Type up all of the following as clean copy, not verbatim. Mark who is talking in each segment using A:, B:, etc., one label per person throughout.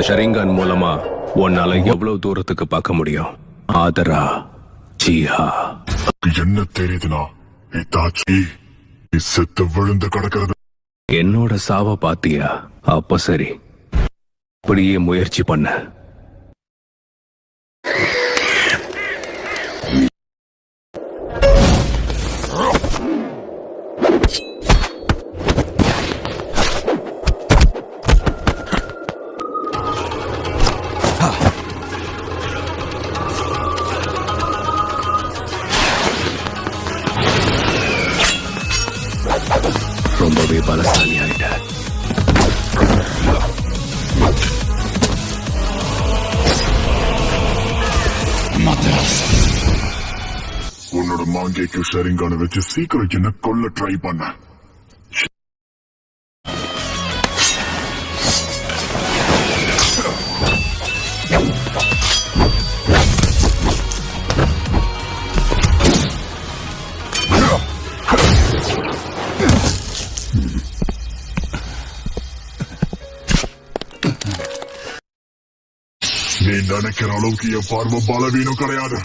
A: ஷரிங்கான் மூலமா உன்னால எவ்வளவு தூரத்துக்கு பார்க்க முடியும்? ஆதரா ஜிஹா
B: என்ன தெரியுதுனா இதாச்சி செத்து விழுந்து கிடக்கிறது.
A: என்னோட சாவ பாத்தியா? அப்ப சரி, அப்படியே முயற்சி பண்ண. ரொம்பவே பலசாலி ஆயிட்ட.
B: உன்னோட மாங்கேக்கு ஷரிங்கான வச்சு சீக்கிரம் என்ன கொல்ல ட்ரை பண்ண. நீ நினைக்கிற அளவுக்கு என் பார்வை பலவீனம் கிடையாது.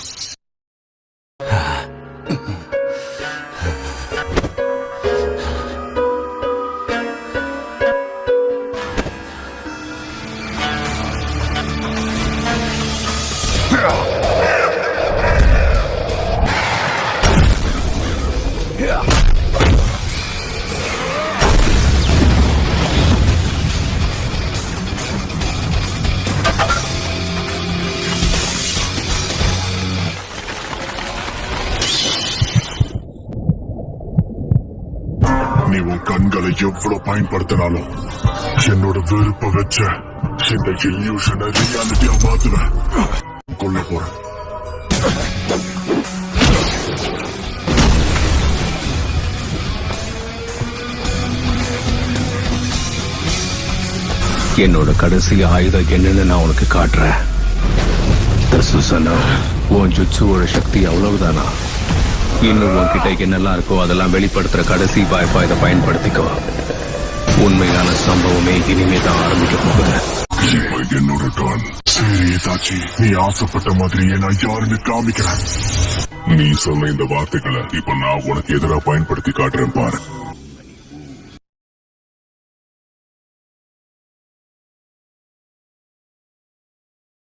B: நீ உன் கண்களை எவ்வளவு பயன்படுத்தினாலும் என்னோட வெறுப்ப வச்ச இந்த இல்யூஷனை ரியாலிட்டியா மாத்துவேன். கொல்ல போறேன்.
A: என்னோட கடைசி ஆயுதம் என்னன்னு நான் உனக்கு காட்டுறேன். உன் ஜுட்சுவோட சக்தி அவ்வளவுதானா? இன்னும் உன்கிட்ட என்னெல்லாம் இருக்கோ அதெல்லாம் வெளிப்படுத்துற கடைசி வாய்ப்பா இதை பயன்படுத்திக்கோ. உண்மையான சம்பவமே இனிமே தான் ஆரம்பிக்க போகுது.
B: என்னோட டான் சரி தாச்சி, நீ ஆசைப்பட்ட மாதிரியே நான் யாருன்னு காமிக்கிறேன். நீ சொன்ன இந்த வார்த்தைகளை இப்ப நான் உனக்கு எதிராக பயன்படுத்தி காட்டுறேன் பாரு.